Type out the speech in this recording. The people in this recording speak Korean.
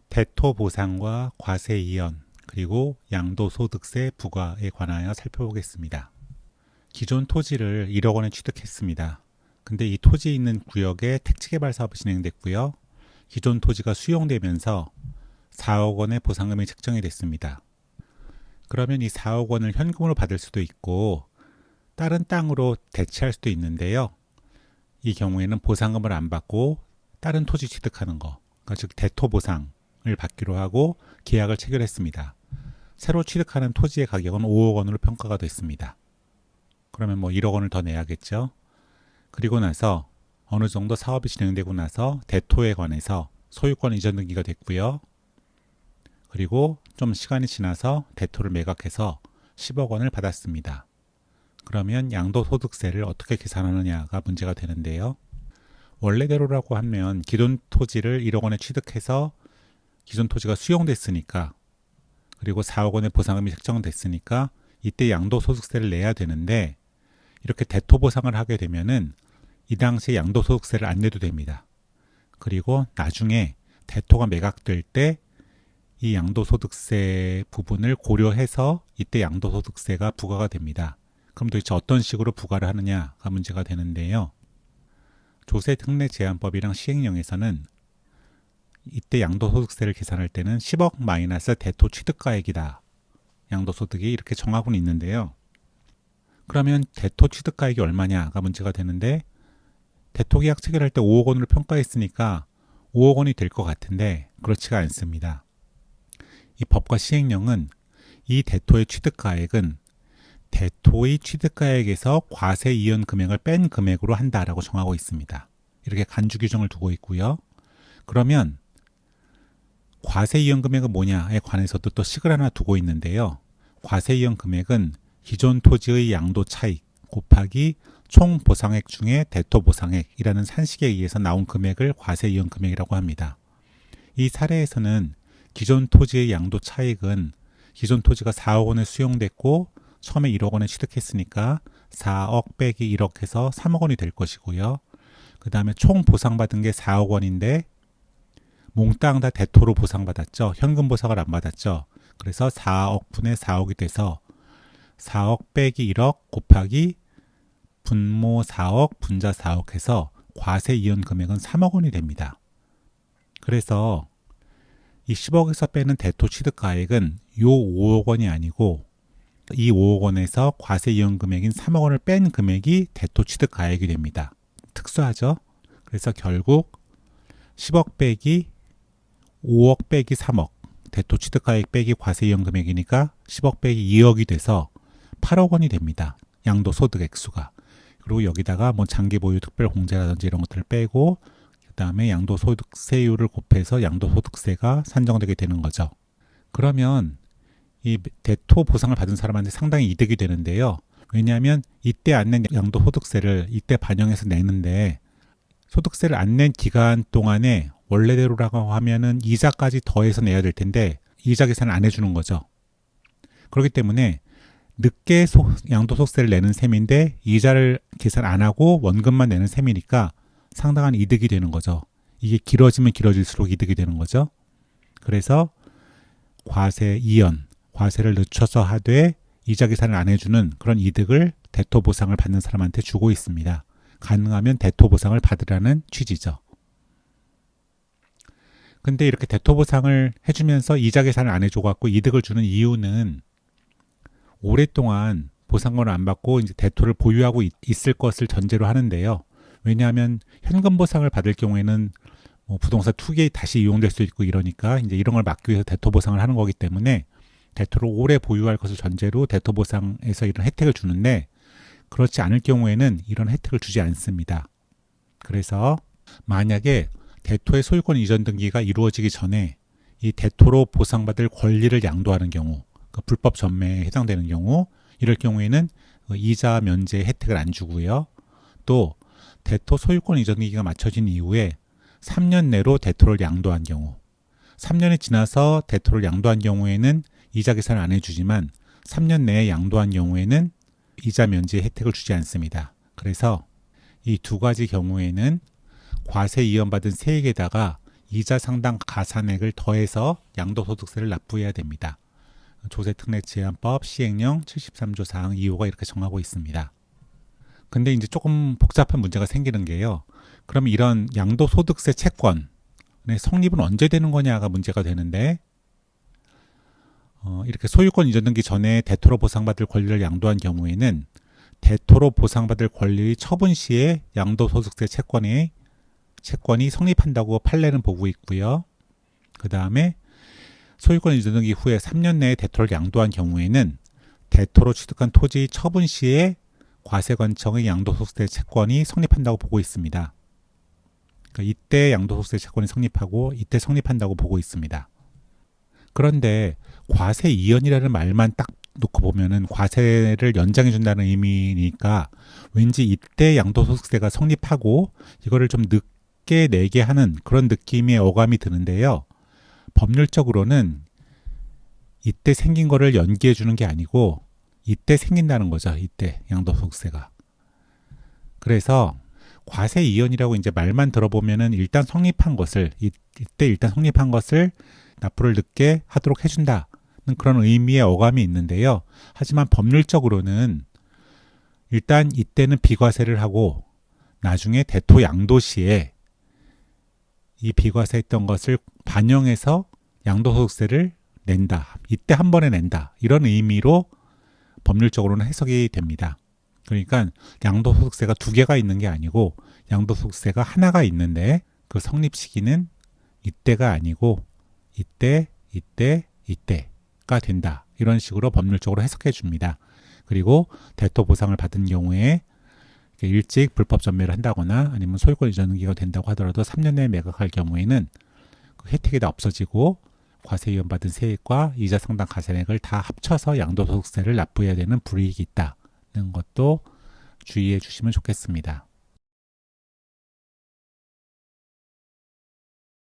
대토 보상과 과세 이연 그리고 양도소득세 부과에 관하여 살펴보겠습니다. 기존 토지를 1억 원에 취득했습니다. 근데 이 토지 있는 구역에 택지개발 사업이 진행됐고요. 기존 토지가 수용되면서 4억 원의 보상금이 책정이 됐습니다. 그러면 이 4억 원을 현금으로 받을 수도 있고 다른 땅으로 대체할 수도 있는데요. 이 경우에는 보상금을 안 받고 다른 토지 취득하는 거, 그러니까 즉 대토보상을 받기로 하고 계약을 체결했습니다. 새로 취득하는 토지의 가격은 5억 원으로 평가가 됐습니다. 그러면 1억 원을 더 내야겠죠. 그리고 나서 어느 정도 사업이 진행되고 나서 대토에 관해서 소유권 이전 등기가 됐고요. 그리고 좀 시간이 지나서 대토를 매각해서 10억 원을 받았습니다. 그러면 양도소득세를 어떻게 계산하느냐가 문제가 되는데요. 원래대로라고 하면 기존 토지를 1억 원에 취득해서 기존 토지가 수용됐으니까 그리고 4억 원의 보상금이 책정됐으니까 이때 양도소득세를 내야 되는데 이렇게 대토보상을 하게 되면은 이 당시에 양도소득세를 안 내도 됩니다. 그리고 나중에 대토가 매각될 때 이 양도소득세 부분을 고려해서 이때 양도소득세가 부과가 됩니다. 그럼 도대체 어떤 식으로 부과를 하느냐가 문제가 되는데요. 조세특례제한법이랑 시행령에서는 이때 양도소득세를 계산할 때는 10억 마이너스 대토 취득가액이다. 양도소득이 이렇게 정하고는 있는데요. 그러면 대토 취득가액이 얼마냐가 문제가 되는데 대토계약 체결할 때 5억 원으로 평가했으니까 5억 원이 될 것 같은데 그렇지가 않습니다. 이 법과 시행령은 이 대토의 취득가액은 대토의 취득가액에서 과세 이연 금액을 뺀 금액으로 한다라고 정하고 있습니다. 이렇게 간주 규정을 두고 있고요. 그러면 과세 이연 금액은 뭐냐에 관해서도 또 식을 하나 두고 있는데요. 과세 이연 금액은 기존 토지의 양도 차익 곱하기 총 보상액 중에 대토 보상액이라는 산식에 의해서 나온 금액을 과세 이연 금액이라고 합니다. 이 사례에서는 기존 토지의 양도 차익은 기존 토지가 4억 원에 수용됐고 처음에 1억 원에 취득했으니까 4억 빼기 1억 해서 3억 원이 될 것이고요. 그 다음에 총 보상받은 게 4억 원인데 몽땅 다 대토로 보상받았죠. 현금 보상을 안 받았죠. 그래서 4억 분의 4억이 돼서 4억 빼기 1억 곱하기 분모 4억 분자 4억 해서 과세 이연 금액은 3억 원이 됩니다. 그래서 이 10억에서 빼는 대토 취득가액은 요 5억 원이 아니고 이 5억 원에서 과세 이연 금액인 3억 원을 뺀 금액이 대토 취득가액이 됩니다. 특수하죠? 그래서 결국 10억 빼기 5억 빼기 3억 대토 취득가액 빼기 과세 이연 금액이니까 10억 빼기 2억이 돼서 8억 원이 됩니다. 양도소득 액수가. 그리고 여기다가 장기 보유 특별 공제라든지 이런 것들을 빼고 그 다음에 양도소득세율을 곱해서 양도소득세가 산정되게 되는 거죠. 그러면 이 대토 보상을 받은 사람한테 상당히 이득이 되는데요. 왜냐하면 이때 안 낸 양도소득세를 이때 반영해서 내는데 소득세를 안 낸 기간 동안에 원래대로라고 하면은 이자까지 더해서 내야 될 텐데 이자 계산을 안 해주는 거죠. 그렇기 때문에 늦게 양도소득세를 내는 셈인데 이자를 계산 안 하고 원금만 내는 셈이니까 상당한 이득이 되는 거죠. 이게 길어지면 길어질수록 이득이 되는 거죠. 그래서 과세 이연, 과세를 늦춰서 하되 이자 계산을 안 해주는 그런 이득을 대토 보상을 받는 사람한테 주고 있습니다. 가능하면 대토 보상을 받으라는 취지죠. 근데 이렇게 대토 보상을 해주면서 이자 계산을 안 해줘갖고 이득을 주는 이유는 오랫동안 보상금을 안 받고 이제 대토를 보유하고 있을 것을 전제로 하는데요. 왜냐하면 현금 보상을 받을 경우에는 부동산 투기에 다시 이용될 수 있고 이러니까 이제 이런 걸 막기 위해서 대토 보상을 하는 거기 때문에 대토를 오래 보유할 것을 전제로 대토 보상에서 이런 혜택을 주는데 그렇지 않을 경우에는 이런 혜택을 주지 않습니다. 그래서 만약에 대토의 소유권 이전 등기가 이루어지기 전에 이 대토로 보상받을 권리를 양도하는 경우, 그 불법 전매에 해당되는 경우, 이럴 경우에는 이자 면제 혜택을 안 주고요. 또 대토 소유권 이전 등기가 마쳐진 이후에 3년 내로 대토를 양도한 경우, 3년이 지나서 대토를 양도한 경우에는 이자 계산을 안 해주지만 3년 내에 양도한 경우에는 이자 면제 혜택을 주지 않습니다. 그래서 이 두 가지 경우에는 과세 이연받은 세액에다가 이자 상당 가산액을 더해서 양도소득세를 납부해야 됩니다. 조세특례제한법 시행령 73조 사항 2호가 이렇게 정하고 있습니다. 근데 이제 조금 복잡한 문제가 생기는 게요. 그럼 이런 양도소득세 채권의 성립은 언제 되는 거냐가 문제가 되는데, 이렇게 소유권 이전 등기 전에 대토로 보상받을 권리를 양도한 경우에는 대토로 보상받을 권리 처분 시에 양도소득세 채권이 성립한다고 판례는 보고 있고요. 그 다음에 소유권 이전 등기 후에 3년 내에 대토를 양도한 경우에는 대토로 취득한 토지 처분 시에 과세관청의 양도소득세 채권이 성립한다고 보고 있습니다. 그러니까 이때 양도소득세 채권이 성립하고 이때 성립한다고 보고 있습니다. 그런데 과세 이연이라는 말만 딱 놓고 보면은 과세를 연장해 준다는 의미니까 왠지 이때 양도소득세가 성립하고 이거를 좀 늦게 내게 하는 그런 느낌의 어감이 드는데요. 법률적으로는 이때 생긴 거를 연기해 주는 게 아니고 이때 생긴다는 거죠. 이때 양도소득세가. 그래서 과세 이연이라고 이제 말만 들어보면은 일단 성립한 것을 이때 일단 성립한 것을 납부를 늦게 하도록 해준다는 그런 의미의 어감이 있는데요. 하지만 법률적으로는 일단 이때는 비과세를 하고 나중에 대토 양도 시에 이 비과세했던 것을 반영해서 양도소득세를 낸다. 이때 한 번에 낸다. 이런 의미로 법률적으로는 해석이 됩니다. 그러니까 양도소득세가 두 개가 있는 게 아니고 양도소득세가 하나가 있는데 그 성립 시기는 이때가 아니고 이때가 된다. 이런 식으로 법률적으로 해석해 줍니다. 그리고 대토 보상을 받은 경우에 일찍 불법 전매를 한다거나 아니면 소유권 이전 등기가 된다고 하더라도 3년 내에 매각할 경우에는 그 혜택이 다 없어지고 과세 이연받은 세액과 이자 상당 가산액을 다 합쳐서 양도소득세를 납부해야 되는 불이익이 있다는 것도 주의해 주시면 좋겠습니다.